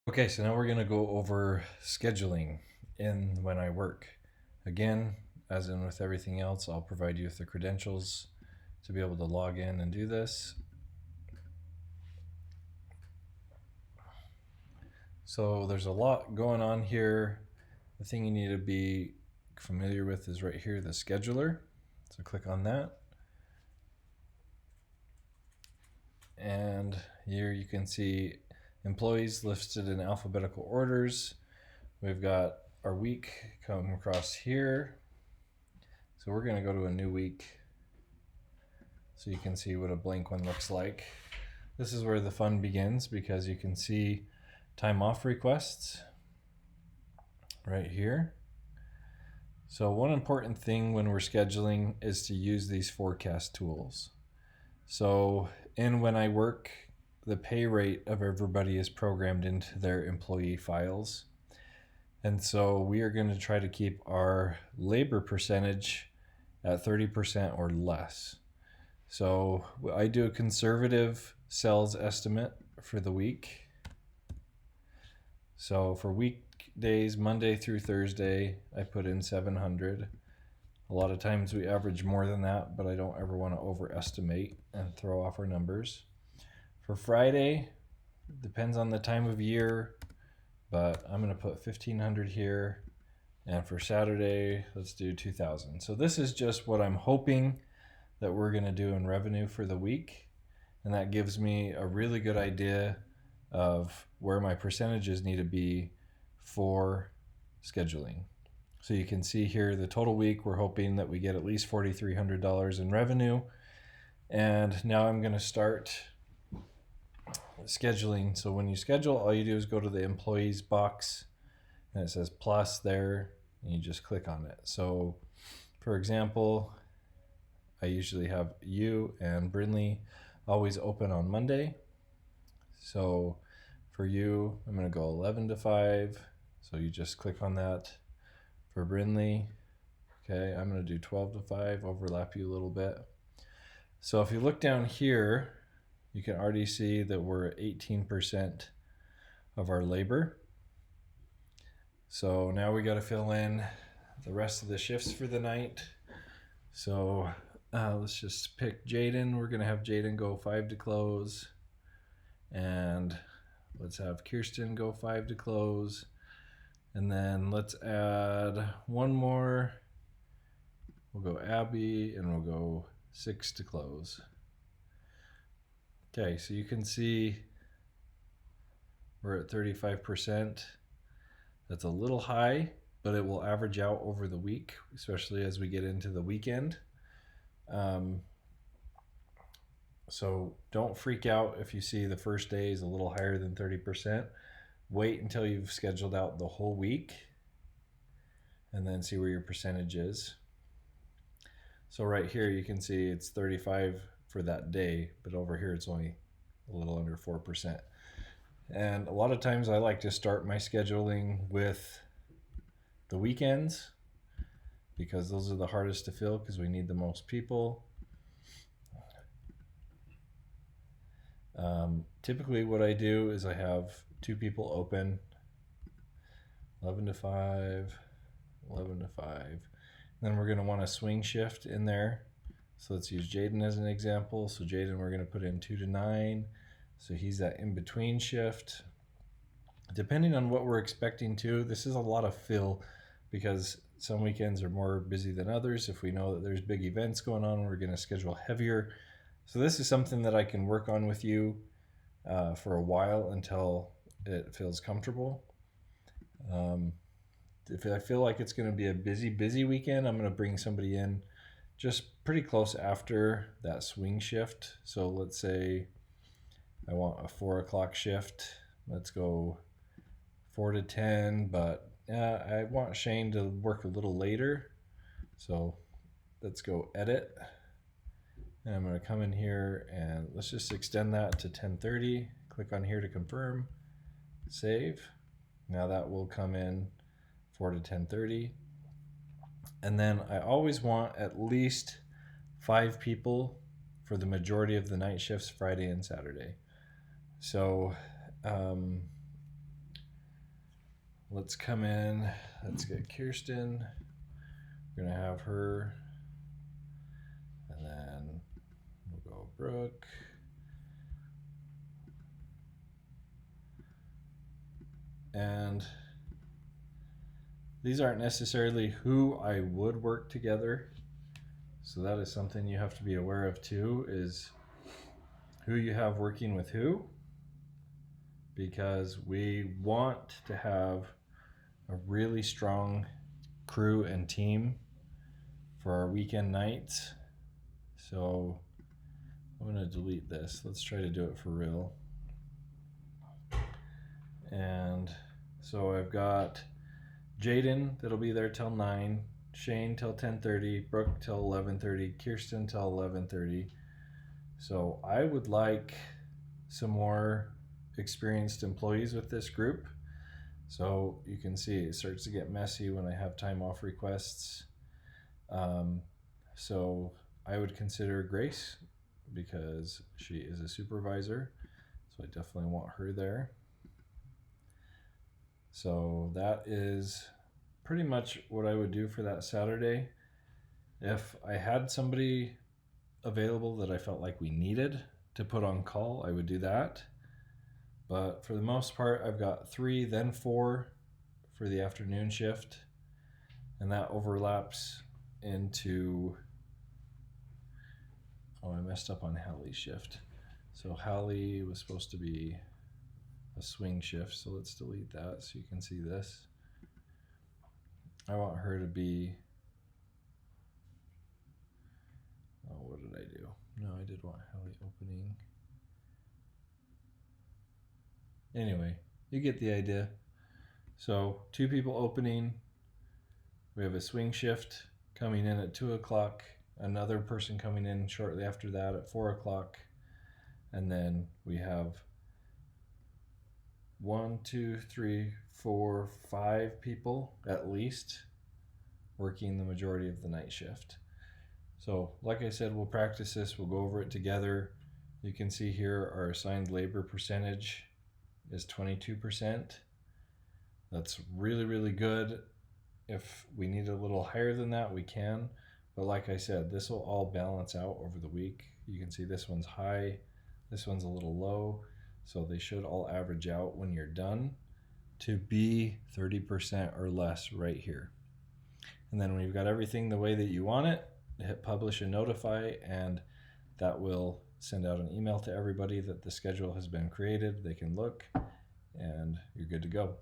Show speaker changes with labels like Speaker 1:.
Speaker 1: Okay, so now we're going to go over scheduling in when I work. Again, as in with everything else, I'll provide you with the credentials to be able to log in and do this. So there's a lot going on here. The thing you need to be familiar with is right here, the scheduler. So click on that. And here you can see employees listed in alphabetical orders. We've got our week come across here. So we're going to go to a new week so you can see what a blank one looks like. This is where the fun begins because you can see time off requests right here. So one important thing when we're scheduling is to use these forecast tools. So in When I Work, the pay rate of everybody is programmed into their employee files. And so we are going to try to keep our labor percentage at 30% or less. So I do a conservative sales estimate for the week. So for weekdays, Monday through Thursday, I put in 700. A lot of times we average more than that, but I don't ever want to overestimate and throw off our numbers. For Friday, depends on the time of year, but I'm going to put 1500 here. And for Saturday, let's do 2000. So this is just what I'm hoping that we're going to do in revenue for the week. And that gives me a really good idea of where my percentages need to be for scheduling. So you can see here the total week, we're hoping that we get at least $4,300 in revenue. And now I'm going to start scheduling. So when you schedule, all you do is go to the employees box and it says plus there, and you just click on it. So for example, I usually have you and Brinley always open on Monday. So for you, I'm going to go 11 to 5. So you just click on that. For Brinley, okay, I'm going to do 12 to 5, overlap you a little bit. So if you look down here, you can already see that we're at 18% of our labor. So now we got to fill in the rest of the shifts for the night. So let's just pick Jaden. We're going to have Jaden go 5 to close. And let's have Kirsten go 5 to close. And then let's add one more. We'll go Abby and we'll go 6 to close. Okay, so you can see we're at 35%. That's a little high, but it will average out over the week, especially as we get into the weekend. So don't freak out if you see the first day is a little higher than 30%. Wait until you've scheduled out the whole week and then see where your percentage is. So right here you can see it's 35 for that day, but over here it's only a little under 4%. And a lot of times I like to start my scheduling with the weekends because those are the hardest to fill because we need the most people. Typically what I do is I have 2 people open, 11 to 5, 11 to 5. Then we're going to want a swing shift in there. So let's use Jaden as an example. So Jaden, we're going to put in 2 to 9. So he's that in-between shift. Depending on what we're expecting to, this is a lot of fill because some weekends are more busy than others. If we know that there's big events going on, we're going to schedule heavier. So this is something that I can work on with you for a while until it feels comfortable. If I feel like it's going to be a busy weekend, I'm going to bring somebody in just pretty close after that swing shift. So let's say I want a 4 o'clock shift. Let's go 4 to 10, but I want Shane to work a little later. So let's go edit. And I'm going to come in here and let's just extend that to 10:30. Click on here to confirm. Save. Now that will come in 4 to 10:30. And then I always want at least 5 people for the majority of the night shifts, Friday and Saturday. So let's come in. Let's get Kirsten. We're going to have her. And then we'll go Brooke. And these aren't necessarily who I would work together. So that is something you have to be aware of too, is who you have working with who. Because we want to have a really strong crew and team for our weekend nights. So I'm going to delete this. Let's try to do it for real. And so I've got Jaden that'll be there till 9, Shane till 10:30, Brooke till 11:30, Kirsten till 11:30. So I would like some more experienced employees with this group. So you can see it starts to get messy when I have time off requests. So I would consider Grace because she is a supervisor. So I definitely want her there. So that is pretty much what I would do for that Saturday. If I had somebody available that I felt like we needed to put on call, I would do that. But for the most part, I've got 3, then 4 for the afternoon shift. And that overlaps into... Oh, I messed up on Hallie's shift. So Hallie was supposed to be a swing shift, so let's delete that so you can see this. I want her to be... Oh, what did I do? No, I did want Hallie opening. Anyway, you get the idea. So 2 people opening. We have a swing shift coming in at 2 o'clock. Another person coming in shortly after that at 4 o'clock. And then we have 1, 2, 3, 4, 5 people at least working the majority of the night shift. So like I said, we'll practice this. We'll go over it together. You can see here our assigned labor percentage is 22%. That's really, really good. If we need a little higher than that, we can. But like I said, this will all balance out over the week. You can see this one's high, this one's a little low. So they should all average out when you're done to be 30% or less right here. And then when you've got everything the way that you want it, hit publish and notify, and that will send out an email to everybody that the schedule has been created. They can look and you're good to go.